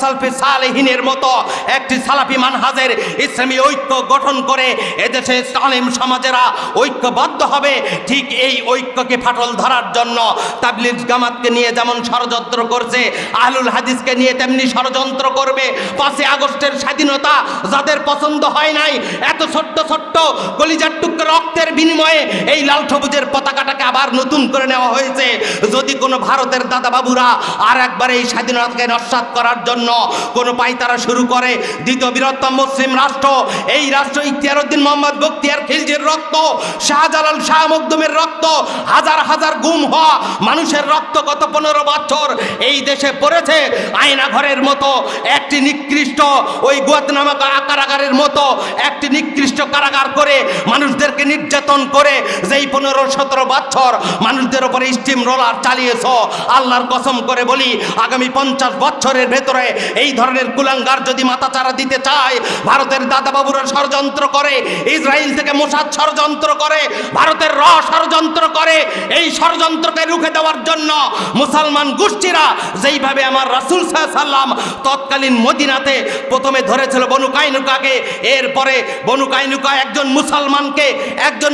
সালফে সালেহিনের মতো একটি সালাফি মানহাজের ইসলামী ঐক্য গঠন করে এদেশে আলেম সমাজেরা ঐক্যবদ্ধ হবে। ঠিক এই ঐক্যকে ফাটল ধরার জন্য তাবলীগ জামাতকে নিয়ে যেমন ষড়যন্ত্র করছে, আহলুল হাদিসকে নিয়ে তেমনি ষড়যন্ত্র করবে। 5 আগস্টের স্বাধীনতা যাদের পছন্দ হয় নাই, এত ছোট্ট ছোট্ট কলিজার টুকরো রক্তের বিনিময়ে এই লাল সবুজের পতাকাটাকে আবার নতুন করে নেওয়া হয়েছে। যদি কোনো ভারতের দাদা বাবুরা আর একবার এই স্বাধীনতাকে নস্যাৎ করার জন্য কোনো পায়তারা শুরু করে, দ্বিতীয় বৃহত্তম মুসলিম রাষ্ট্র, এই রাষ্ট্র ইখতিয়ার উদ্দিন মোহাম্মদ বখতিয়ার খিলজির রক্ত, শাহজালাল শাহ মখদুমের রক্ত, হাজার হাজার গুম হওয়া মানুষের রক্ত গত 15 বছর এই দেশে পড়েছে। আয়না ঘরের মতো একটি নিকৃষ্ট, ওই গুয়াতনামা কারাগারের মতো একটি নিকৃষ্ট কারাগার করে মানুষদেরকে নির্যাতন করে যেই 15-17 বছর মানুষদের উপরে স্টিম রোলার চালিয়েছ, আল্লাহর কসম করে বলি আগামী 50 বছরের ভেতরে এই ধরনের কুলাঙ্গার যদি মাথাচাড়া দিতে চায়, ভারতের দাদা বাবুরা ষড়যন্ত্র করে, ইসরায়েল থেকে মোসাদ ষড়যন্ত্র করে, ভারতের ষড়যন্ত্র করে, এই ষড়যন্ত্রকে রুখে দেওয়ার জন্য মুসলমান গোষ্ঠীরা যেইভাবে আমার রাসূল সাল্লাল্লাহু আলাইহি ওয়াসাল্লাম তৎকালীন মদিনাতে প্রথমে ধরেছিল বনু কাইনুকাকে, এরপরে বনু কাইনুকা একজন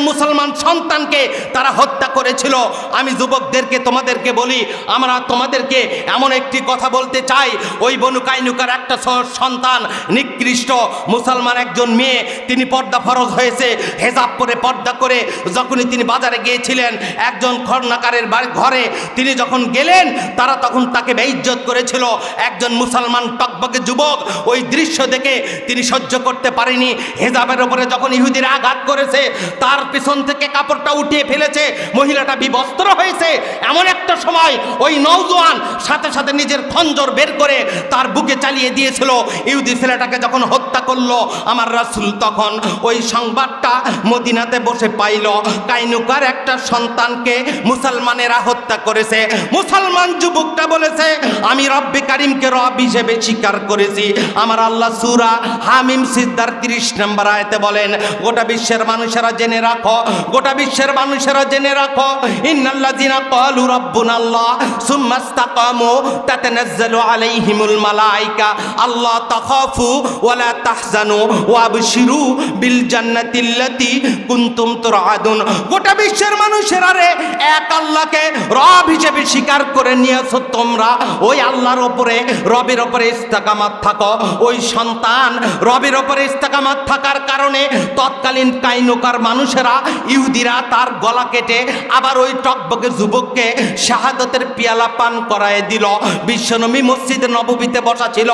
মুসলমান সন্তানকে তারা হত্যা করেছিল। আমি যুবকদেরকে তোমাদেরকে বলি, আমরা তোমাদেরকে এমন একটি কথা বলতে চাই, ওই বনু কাইনুকার একটা সন্তান নিকৃষ্ট মুসলমান একজন মেয়ে, তিনি পর্দা ফরজ হয়েছে, হেজাব পরে পর্দা করে যখনই তিনি বাজারে গিয়েছিলেন একজন খর্নাকারের ঘরে তিনি যখন গেলেন, তারা তখন তাকে বেইজ্জত করেছিল। একজন মুসলমান টকবকে যুবক ওই দৃশ্য দেখে তিনি সহ্য করতে পারেনি, হেজাবের উপরে যখন ইহুদিরা আঘাত করেছে, তার পিছন থেকে কাপড়টা উঠিয়ে ফেলেছে, মহিলাটা বিবস্ত্র হয়েছে। এমন একটা সময় ওই নওজোয়ান সাথে সাথে নিজের খঞ্জর বের করে তার বুকে চালিয়ে দিয়েছিল। ইহুদি ছেলেটাকে যখন হত্যা করলো আমার রাসূল, তখন ওই সংবাদটা মদিনাতে বসে পাইল, কাইনুকার একটা সন্তানকে মুসলমানেরা হত্যা করেছে। মুসলমান যুবকটা বলেছে, আমি রব্বে কারিমকে রব হিসেবে স্বীকার করেছি। আমার আল্লাহ সূরা হামিম সিজদার 30 নম্বর আয়াতে বলেন, গোটা বিশ্বের মানুষেরা জেনে রাখো, গোটা বিশ্বের মানুষেরা জেনে রাখো, ইন্নাল্লাযিনা ক্বালু রাব্বুনাল্লাহ সুম্মা ইসতাকামু তাতানাজ্জালু আলাইহিমুল মালায়েকা আল্লা তাখাফু ওয়ালা তাহজানু ওয়াবশিরু বিল জান্নাতিল্লাতী কুনতুম তুআদুন। গোটা বিশ্বের মানুষেরা রে, এক আল্লাহকে রব হিসেবে স্বীকার করে নিয়েছো তোমরা, ওই আল্লাহর ওপরে, রবের ওপরে ইস্তেকামাত থাকো। ওই সন্তান রবের ওপরে ইস্তেকামাত থাকার কারণে তৎকালীন কাইনুকার মানুষেরা, ইহুদিরা তার গলা কেটে আবার ওই টকবকে যুবককে শাহাদতের পিয়ালা পান করায় দিল। বিশ্বনবী মসজিদে নববীতে বসা ছিল,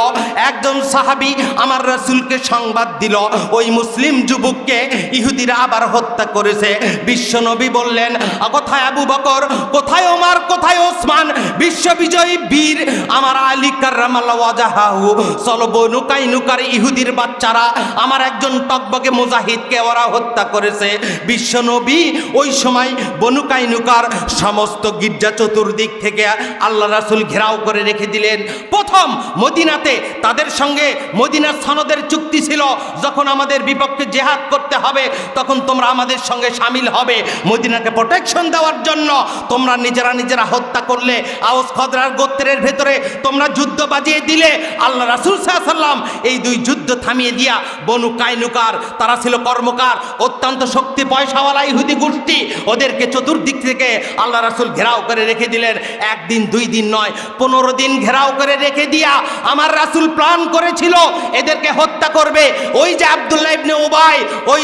একজন সাহাবী আমার রাসূলকে সংবাদ দিল, ওই মুসলিম যুবককে ইহুদিরা আবার হত্যা করেছে। বিশ্বনবী বললেন, কোথায় আবু বকর, কোথায় ওমর, কোথায় ওসমান, বিশ্ববিজয়ী বীর আমার আলী কাররামাল্লাহু ওয়াজহাহু, চলো বনু কাইনুকার ইহুদির বাচ্চারা, আমার একজন টকবকে মুজাহিদকে ওরা হত্যা করেছে। বিশ্বনবী ওই সময় বনু কাইনুকার সমস্ত গির্জা চতুর্দিক থেকে আল্লাহ রাসূল ঘেরাও করে রেখে দিলেন। প্রথম মদিনাতে তাদের সঙ্গে মদিনার সনদের চুক্তি ছিল, যখন আমাদের বিপক্ষে জেহাদ করতে হবে তখন তোমরা আমাদের সঙ্গে শামিল হবে। মদিনাকে প্রোটেকশন দেওয়ার জন্য তোমরা নিজেরা হত্যা করলে, আওস খদরার গোত্রের ভেতরে তোমরা যুদ্ধ বাজিয়ে দিলে। আল্লাহ রাসূল সাল্লাল্লাহু আলাইহি ওয়াসাল্লাম এই দুই যুদ্ধ থামিয়ে দিয়া বনু কাইনুকার, তারা ছিল কর্মকার, অত্যন্ত শক্তি পয়সাওয়ালা ইহুদি গোষ্ঠী, ওদেরকে চতুর্দিক থেকে আল্লাহ রাসূল ঘেরাও করে রেখে দিলেন। একদিন দুই দিন নয়, 15 দিন ঘেরাও করে রেখে দিয়া আমার রাসূল প্ল্যান করেছিল এদেরকে হত্যা করবে। ওই যে আব্দুল্লাহ ইবনে উবাই, ওই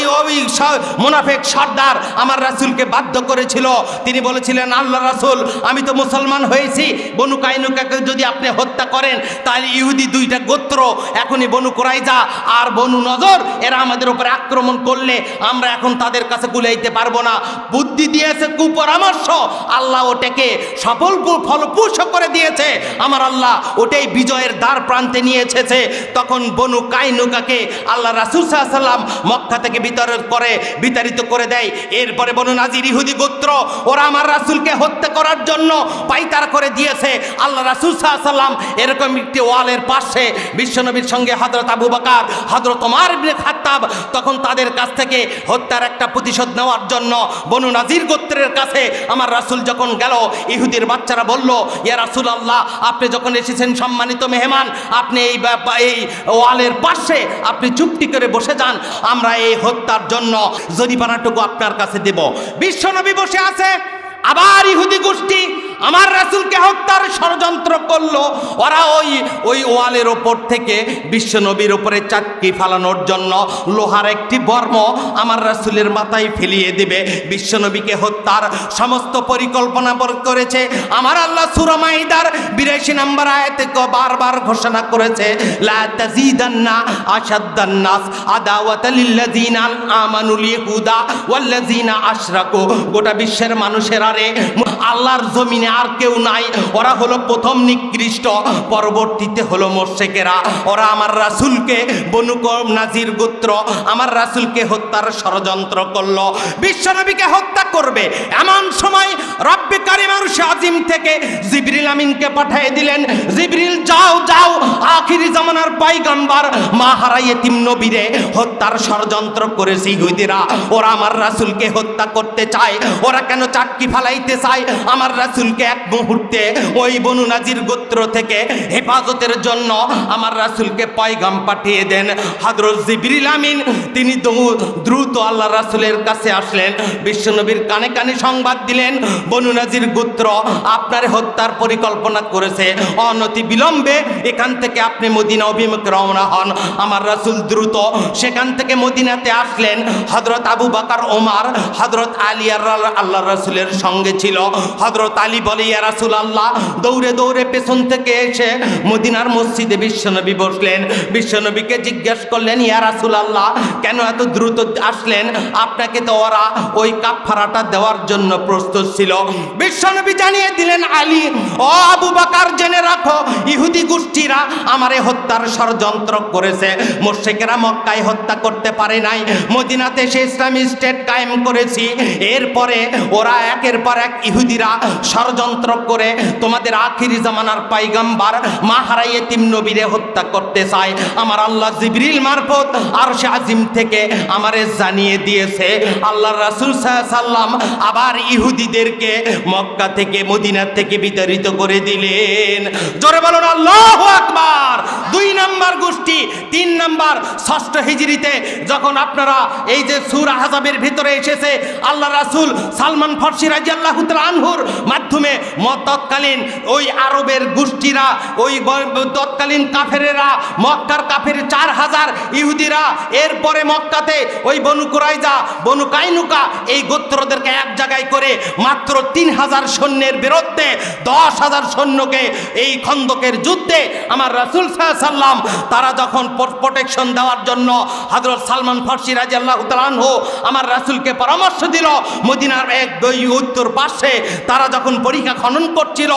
মুনাফিক সর্দার আমার রাসূলকে বাধ্য করেছিল। তিনি বলেছিলেন, আল্লাহ রাসূল, আমি তো মুসলমান হয়েছি, বনু কাইনুকাকে যদি আপনি হত্যা করেন তাহলে ইহুদি দুইটা গোত্র, এখনই বনু কুরাইজা আর বনু নজর, এরা আমাদের উপরে আক্রমণ করলে আমরা এখন তাদের কাছে গুলাইতে পারবো না। বুদ্ধি দিয়েছে, কুপরামর্শ, আল্লাহ ওটাকে সফল ফলপ্রসূ করে দিয়েছে। আমার আল্লাহ ওটাই বিজয়ের দ্বার প্রান্তে নিয়ে এসেছে। তখন বনু কাইনুকাকে আল্লাহ রাসূল সাল্লাল্লাহু আলাইহি ওয়াসাল্লাম মক্কা থেকে বিতাড়িত করে দেয়। এরপরে বনু নাজির ইহুদি গোত্র, ওরা আমার রাসূলকে হত্যা করার জন্য পাইতার করে দিয়েছে। আল্লাহ রাসূল সাল্লাল্লাহু আলাইহি ওয়াসাল্লাম এরকম একটি ওয়ালের পাশে বিশ্বনবীর সঙ্গে হযরত আবু বকর, হযরত ওমর ইবনে খাত্তাব, তখন তাদের কাছ থেকে হত্যার একটা প্রতিশোধ নেওয়ার জন্য বনু নাজির গোত্রের কাছে আমার রাসূল যখন গেল, ইহুদির বাচ্চারা বলল, ইয়া রাসূলুল্লাহ, আপনি যখন এসেছেন সম্মানিত মেহমান, আপনি এই ওয়ালের পাশে আপনি চুপটি করে বসে যান, আমরা এই হত্যার জন্য জরিমানাটুকু আপনার কাছে দেব। বিশ্বনবী বসে আছে, আবার ইহুদি গোষ্ঠী আমার রাসূলকে হত্যার ষড়যন্ত্র করলো। ওরা ওই ওয়ালের ওপর থেকে বিশ্বনবীর উপরে চাটকি ফালানোর জন্য লোহার একটি বর্ম আমার রাসূলের মাথায় ফেলিয়ে দেবে। বিশ্বনবীকে হত্যার সমস্ত পরিকল্পনা করেছে। আমার আল্লাহ সূরা মাইদার 82 নম্বর আয়াতে বারবার ঘোষণা করেছে, লা তাজিদান্না আশাদ্দান নাস আদাওয়াতাল লিল্লাযিনা আমানুল ইয়াহুদা ওয়াল্লাযিনা আশরাকু। গোটা বিশ্বের মানুষেরা রে, আল্লাহর জমিনে আর কেউ নাই, ওরা হলো প্রথম নিকৃষ্ট, পরবর্তীতে হলো মুশরিকেরা। ওরা আমার রাসূলকে, বনু নাজির গোত্র আমার রাসূলকে হত্যার ষড়যন্ত্র করলো, বিশ্বনবীকে হত্যা করবে। এমন সময় রব্বে কারীম আরশে আজিম থেকে জিবরিল আমিনকে পাঠিয়ে দিলেন, জিবরিল যাও যাও, আখিরি জামানার পয়গম্বর মাহারা ইয়েতিম নবীরে হত্যার ষড়যন্ত্র করেছে ইহুদিরা। ওরা আমার রাসূলকে হত্যা করতে চায়। ওরা কেন চাটকি ফালাইতে চায়? আমার রাসূলকে এক মুহূর্তে ওই বনু নাজির গোত্র থেকে হেফাজতের জন্য আমার রাসূলকে পয়গাম পাঠিয়ে দেন। হযরত জিবরিল আমিন তিনি দ্রুত আল্লাহ রাসূলের কাছে আসলেন, বিশ্বনবীর কানে কানে সংবাদ দিলেন, বনু নাজির গোত্র আপনার হত্যার পরিকল্পনা করেছে, অনতি বিলম্বে এখান থেকে আপনি মদিনা অভিমুখে রওনা হন। আমার রাসূল দ্রুত সেখান থেকে মদিনাতে আসলেন। হযরত আবু বকর, ওমর, হযরত আলী আল্লাহ রাসূলের সঙ্গে ছিল। হযরত আলী বলে ইয়া রাসূলুল্লাহ, দৌড়ে দৌড়ে পেছন থেকে এসে মদিনার মসজিদে বিশ্বনবী বসলেন। বিশ্বনবীকে জিজ্ঞেস করলেন, ইয়া রাসূলুল্লাহ, কেন এত দ্রুত আসলেন? আপনাকে তো ওরা ওই কাফারাটা দেওয়ার জন্য প্রস্তুত ছিল। বিশ্বনবী জানিয়ে দিলেন, আলী ও আবু বকর, জেনে রাখো, ইহুদি গোষ্ঠীরা আমারে হত্যার ষড়যন্ত্র করেছে। মুশরিকেরা মক্কায় হত্যা করতে পারে নাই, মদিনাতে সে ইসলামী স্টেট কায়েম করেছি। এরপরে ওরা একের পর এক ইহুদিরা ষড়যন্ত্র করে তোমাদের আখিরি জামানার পয়গম্বর মাহারা ইতিম নবীরে হত্যা করতে চায়। আমার আল্লাহ জিবরিল মারফত আরশে আজিম থেকে আমারে জানিয়ে দিয়েছে। আল্লাহর রাসূল সাল্লাল্লাহু আলাইহি সাল্লাম আবার ইহুদিদেরকে মক্কা থেকে মদিনা থেকে বিতাড়িত করে দিলেন। জোরে বলুন আল্লাহু আকবার। 2 নাম্বার গোষ্ঠী। 3 নাম্বার, 6ষ্ঠ হিজরিতে যখন আপনারা এই যে সূরা আহজাবের ভিতরে এসেছে, আল্লাহ রাসূল সালমান ফারসি রাদিয়াল্লাহু তাআলা আনহুর মাধ্যমে তৎকালীন ওই আরবের গোষ্ঠীরা, ওই তৎকালীন কাফেরেরা, মক্কার কাফের 4000 ইহুদিরা, এরপরে মক্কাতে ওই বনু কুরাইজা, বনু কাইনুকা, এই গোত্রদেরকে এক জায়গায় করে মাত্র 3000 সৈন্যের বিরুদ্ধে 10,000 সৈন্যকে এই খন্দকের যুদ্ধে আমার রাসূল সাল্লাল্লাহু আলাইহি সাল্লাম তারা যখন প্রোটেকশন দেওয়ার জন্য হযরত সালমান ফারসি রাদিয়াল্লাহু তাআলা আনহু আমার রাসূলকে পরামর্শ দিল, মদিনার এক উত্তর পাশে তারা যখন পরীক্ষা খনন করছিল,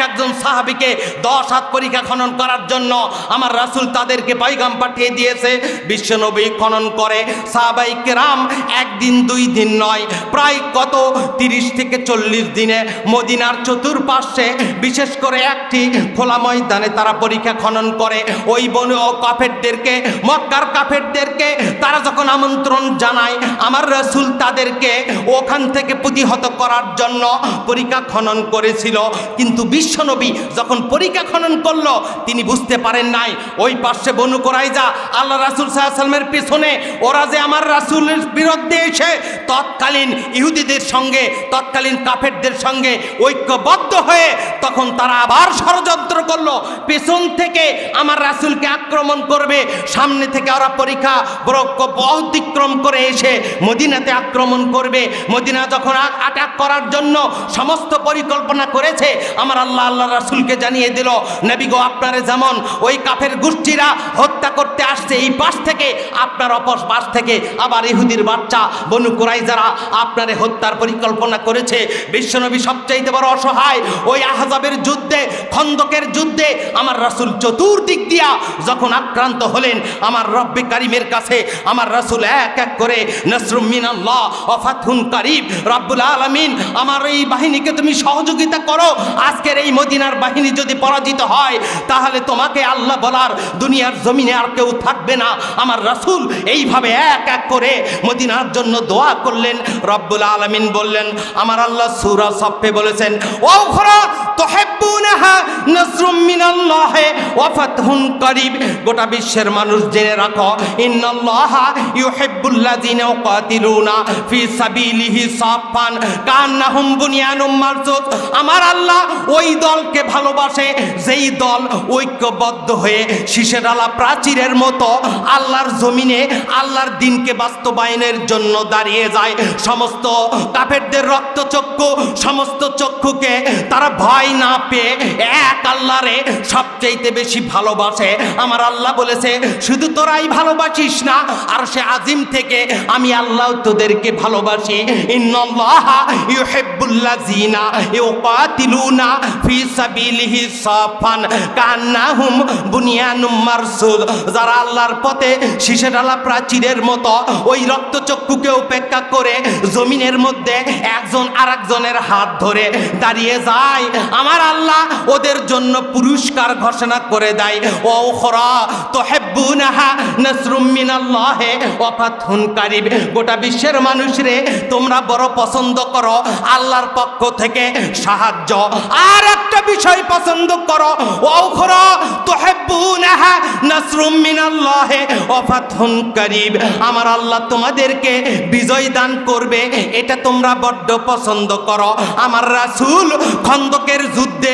একজন সাহাবীকে 10 হাত পরীক্ষা খনন করার জন্য আমার রাসূল তাদেরকে পয়গাম পাঠিয়ে দিয়েছে। বিশ্বনবী খনন করে, সাহাবায়ে কেরাম একদিন 2 দিন নয়, প্রায় কত 30 থেকে 40 দিনে মদিনার চতুর্পাশে বিশেষ করে একটি খোলা ময়দানে তারা পরীক্ষা খনন করে। ওই বনু কাফেরদেরকে, মক্কার কাফেরদেরকে তারা যখন আমন্ত্রণ জানায়, আমার রাসূল তাদেরকে ওখান থেকে প্রতিহত করার জন্য পরীক্ষা খনন করেছিল। কিন্তু বিশ্বনবী যখন পরীক্ষা খনন করলো, তিনি বুঝতে পারেন নাই ওই পাশে বনু কুরাইজা আল্লাহ রাসূল সাল্লাল্লাহু আলাইহি সাল্লামের পিছনে ওরা যে আমার রাসূলের বিরুদ্ধে এসে তৎকালীন ইহুদিদের সঙ্গে, তৎকালীন কাফেরদের সঙ্গে ঐক্যবদ্ধ হয়ে তখন তারা আবার ষড়যন্ত্র করলো, পেছন থেকে আমার রাসূলকে আক্রমণ করবে, সামনে থেকে ওরা পরীক্ষা অতিক্রম করে এসে মদিনাতে আক্রমণ করবে। মদিনা যখন আটাক করার জন্য সমস্ত পরিকল্পনা করেছে, আমার আল্লাহ রাসূলকে জানিয়ে দিল, নবী গো, আপনারে যেমন ওই কাফের গোষ্ঠীরা হত্যা করতে আসছে এই পাশ থেকে, আপনার অপর পাশ থেকে আবার ইহুদির বাচ্চা বনু কুরাইজারা আপনারে হত্যার পরিকল্পনা করেছে। বিশ্বনবী সবচাইতে বড় অসহায়। ওই আহজাবের যুদ্ধে, খন্দকের যুদ্ধে আমার রাসূল চতুর্দিক দিয়া যখন আক্রান্ত হলেন, আমার রব্বে কারিমের কাছে আমার রাসূল এক এক করে নাসরুম মিনাল্লাহ ওয়া ফাতহুন কারীব, রব্বুল আলামিন আমার এই বাহিনীকে তুমি সহযোগিতা করো, আজকের এই মদিনার বাহিনী যদি পরাজিত হয় তাহলে তোমাকে আল্লাহ বলার দুনিয়ার জমিনে আর কেউ থাকবে না। আমার রাসূল এইভাবে এক এক করে মদিনার জন্য দোয়া করলেন। রব্বুল আলামিন বললেন, আমার আল্লাহ সূরা সফে বলেছেন, ওয়াখরা তুহিব্বুনাহা নাসরুম মিনাল্লাহি ওয়া ফাতহুন কারীব। গোটা বিশ্বের মানুষ জেনে রাখো, ইন্নাল্লাহা ইউহিব্বুল্লাযিনা ইউকাতিলুনা ফি সাবিলিহি সাফান কান্নাহুম বুনিয়ানুম মারসুস। আমার আল্লাহ ওই দলকে ভালোবাসে যেই দল ঐক্যবদ্ধ হয়ে শীষের আলা প্রাচীরের মতো আল্লাহর জমিনে আল্লাহর দিনকে বাস্তবায়নের জন্য দাঁড়িয়ে যায়। সমস্ত কাফেরদের রক্তচক্ষু, সমস্ত চক্ষুকে তারা ভয় না পেয়ে এক আল্লাহরে সবচাইতে বেশি ভালোবাসে। আমার আল্লাহ বলেছে, শুধু তোরাই ভালোবাসিস না, আর সে আজিম থেকে আমি আল্লাহ তোদেরকে ভালোবাসি। ইন্নাল্লাহা ইউহিব্বুল্লাযিনা ইউকাতিলুনা ফি সাবিলিহি সাফান কান্নাহুম বুনিয়ানুম মারসুস। যারা আল্লাহর পথে শীষে ঢালা প্রাচীরের মতো ওই রক্তচক্ষুকে উপেক্ষা করে জমিনের মধ্যে একজন আরেকজনের হাত ধরে দাঁড়িয়ে যায়, আমার আল্লাহ ওদের জন্য পুরস্কার ঘোষণা করে দেয়। ওখরা তুহিব্বুনাহা নাসরুম মিনাল্লাহি ওয়া ফাতহুন কারীব। গোটা বিশ্বের মানুষরে তোমরা বড় পছন্দ করো আল্লাহর পক্ষ থেকে সাহায্য। আর একটা বিষয় পছন্দ করো, ওখরা তুহিব্বুনাহা নাসরুম মিনাল্লাহি ওয়া ফাতহুন কারীব, আমার আল্লাহ তোমাদেরকে বিজয় দান করবে, এটা তোমরা বড্ড পছন্দ করো। আমার রাসূল খন্দকের যুদ্ধে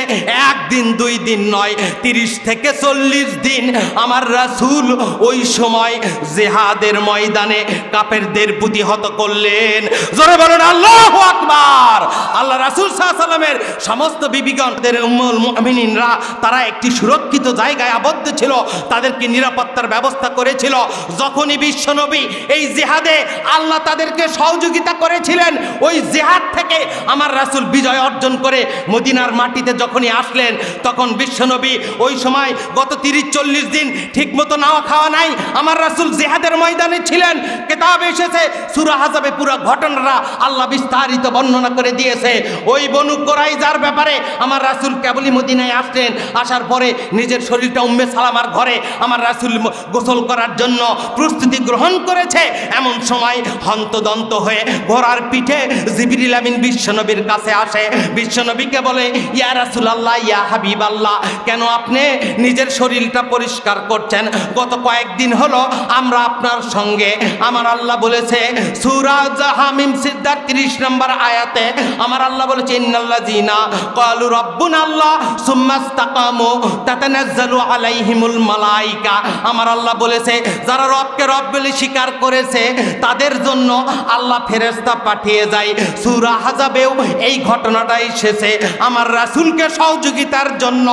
একদিন দুই দিন নয়, 30 থেকে 40 দিন আমার রাসূল ওই সময় জিহাদের ময়দানে কাফেরদের প্রতিহত করলেন। জোরে বলুন আল্লাহু আকবার। আল্লাহ রাসূল সাল্লাল্লাহু আলাইহি ওয়াসাল্লামের সমস্ত বিবিগণদের উম্মুল মুমিনিনরা তারা একটি সুরক্ষিত জায়গায় আবদ্ধ ছিল, তাদেরকে নিরাপত্তার ব্যবস্থা করেছিল। যখনই বিশ্বনবী এই জিহাদে আল্লাহ তাদেরকে সহযোগিতা করেছিলেন, ওই জিহাদ থেকে আমার রাসূল বিজয় অর্জন করে মদিনার মাটিতে যখনই আসলেন, তখন বিশ্বনবী ওই সময় গত 30-40 দিন ঠিকমতো নাওয়া খাওয়া নাই, আমার রাসূল জিহাদের ময়দানে ছিলেন। কিতাবে এসেছে সূরা আহজাবে পুরো ঘটনাটা আল্লাহ বিস্তারিত বর্ণনা করে দিয়েছে। ওই বনু কুরাইজার ব্যাপারে আমার রাসূল কেবলই মদিনায় আসলেন, আসার পরে নিজের শরীরটা উম্মে সালামার ঘরে আমার রাসূল গোসল করার জন্য প্রস্তুতি গ্রহণ করেছে। এমন সময় হন্তদন্ত হয়ে ঘোড়ার পিঠে জিবরিল আমিন বিশ্বনবীর কাছে আসে, বিশ্বনবীকে বলে, ইয়া রাসূলুল্লাহ, ইয়া হাবিবাল্লাহ, কেন আপনি নিজের শরীরটা পরিষ্কার করছেন? গত কয়েকদিন হলো আমরা আপনার সঙ্গে, আমার আল্লাহ বলেছে সূরা হামিম সিদ্দার 30 নম্বর আয়াতে আমার আল্লাহ বলেছে, ইন্নাল্লাযীনা ক্বালু রাব্বুনাল্লাহ সুম্মা ইসতাকামু তাতানাজ্জালু আলাইহিমুল মালায়েকা, আমার আল্লাহ বলেছে যারা রবকে রব বলে স্বীকার করেছে তাদের জন্য আল্লাহ ফেরেশতা পাঠিয়ে যায়। সূরা আহজাবেও এই ঘটনাটা এসেছে। আমার রাসূলকে সহযোগিতার জন্য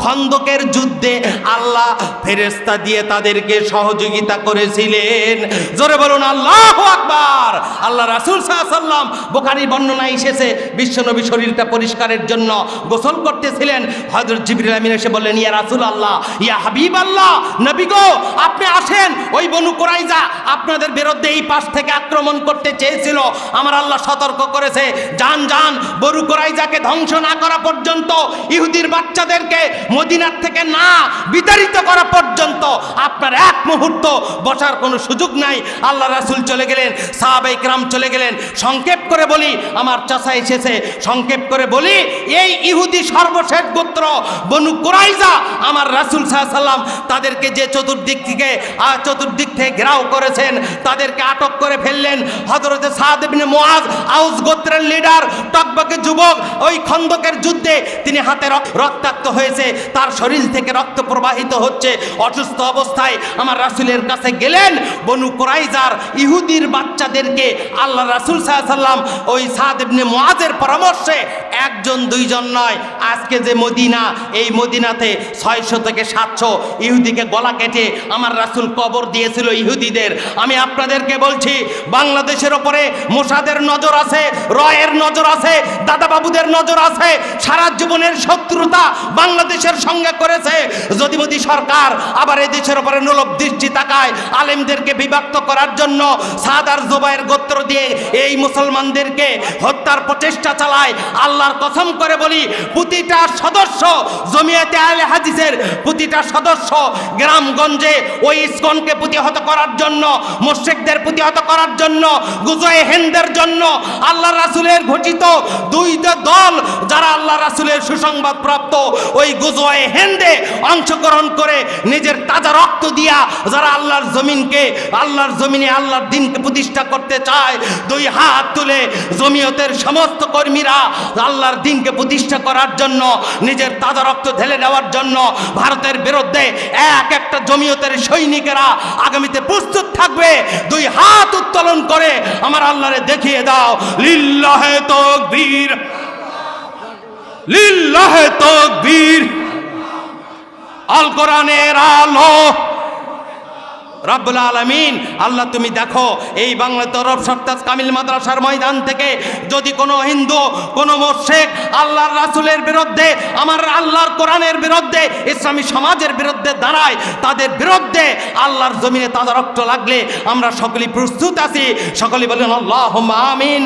খন্দকের যুদ্ধে আল্লাহ ফেরেশতা দিয়ে তাদেরকে সহযোগিতা করেছিলেন। জোরে বলুন আল্লাহু আকবার। আল্লাহ রাসূল সাল্লাল্লাহু আলাইহি ওয়াসাল্লাম বুখারী বর্ণনায় এসেছে বিশ্বনবী শরীরটা পরিষ্কারের জন্য গোসল করতেছিলেন, হযরত জিবরিল আমিন এসে বললেন, ইয়া রাসূলুল্লাহ, ইয়া হাবিবাল্লাহ, নবী গো আপনি আসেন, ওই বনু কুরাইজা আপনাদের বিরুদ্ধে এই পাশ থেকে আক্রমণ করতে চেয়েছিল, আমার আল্লাহ সতর্ক করেছে, যান যান, বনু কুরাইজাকে ধ্বংস না করা পর্যন্ত, ইহুদির বাচ্চাদেরকে মদিনার থেকে না বিতাড়িত করা পর্যন্ত আপনার এক মুহূর্ত বসার কোনো সুযোগ নাই। আল্লাহ রাসূল চলে গেলেন, সাহাবায়ে কিরাম চলে গেলেন। সংক্ষেপ করে বলি, আমার চাচা এসেছে, সংক্ষেপ করে বলি, এই ইহুদি সর্বশেষ গোত্র বনু কুরাইজা আমার রাসূল সাল্লাল্লাহু আলাইহি ওয়াসাল্লাম তাদেরকে যে চতুর্দিক থেকে ঘেরাও করেছেন, তাদেরকে আটক করে ফেললেন। হযরত সাদ ইবনে মুআজ, আউস গোত্রের লিডার, টকবকে যুবক, ওই খন্দকের যুদ্ধে তিনি হাতে রক্তাক্ত হয়েছে, তার শরীর থেকে রক্ত প্রবাহিত হচ্ছে, অসুস্থ অবস্থায় আমার রাসূলের কাছে গেলেন। বনু কুরাইজার ইহুদির বাচ্চাদেরকে আল্লাহ রাসূল সাল্লাল্লাহু আলাইহি ওয়াসাল্লাম ওই সাদ ইবনে মুআজের পরামর্শে একজন দুইজন নয়, আজকে যে মদিনা, এই মদিনাতে 600 থেকে 700 ইহুদিকে গলা কেটে আমার রাসূল কবর দিয়েছিল ইহুদিদের। আমি আপনাদেরকে বলছি, বাংলাদেশের ওপরে মোসাদের নজর আছে, রয়ের নজর আছে, দাদা বাবুদের নজর আছে, সারা জীবনের শত্রুতা বাংলাদেশের সঙ্গে করেছে। যদি মোদী সরকার আবার এই দেশের ওপরে নীরব দৃষ্টি তাকায়, আলেমদেরকে বিভক্ত করার জন্য সাদ আর জুবায়ের গোত্র দিয়ে এই মুসলমানদেরকে হত্যার প্রচেষ্টা চালায়, আল্লাহর কসম করে বলি, প্রতিটা সদস্য জমিয়তে আহলে হাদিসের প্রতিটা সদস্য গ্রামগঞ্জে ওই ইসকনকে প্রতিহত করার জন্য, মুশরিকদের প্রতিহত করার জন্য, গুজয়ে হিন্দের জন্য আল্লাহ রাসূলের ঘোষিত দুইটা দল যারা আল্লাহ রাসূলের সুসংবাদ প্রাপ্ত, ওই গুজয়ে হিন্দে অংশগ্রহণ করে নিজের তাজা রক্ত দিয়া যারা আল্লাহর জমিনকে, আল্লাহর জমিনে আল্লাহর দ্বীনকে প্রতিষ্ঠা করতে চায়, দুই হাত তুলে জমিয়তের সমস্ত কর্মীরা আল্লাহর দ্বীনকে প্রতিষ্ঠা করার জন্য, নিজের তাজা রক্ত ঢেলে দেওয়ার জন্য ভারতের বিরুদ্ধে একটা জমিয়তের সৈনিকেরা আগামীতে প্রস্তুত থাকবে। দুই হাত উত্তোলন করে আমার আল্লাহরে দেখিয়ে দাও, লিল্লাহে তাকবীর, লিল্লাহে তাকবীর, আল কোরআনের আলো। রব্বুল আলামিন আল্লাহ তুমি দেখো, এই বাংলা তরফ সরতাজ কামিল মাদ্রাসার ময়দান থেকে যদি কোনো হিন্দু, কোনো মুশরিক আল্লাহর রাসূলের বিরুদ্ধে, আমার আল্লাহর কোরআনের বিরুদ্ধে, ইসলামী সমাজের বিরুদ্ধে দাঁড়ায়, তাদের বিরুদ্ধে আল্লাহর জমিনে তাজা রক্ত লাগলে আমরা সকলেই প্রস্তুত আছি। সকলেই বলেন আল্লাহুম্মা আমিন।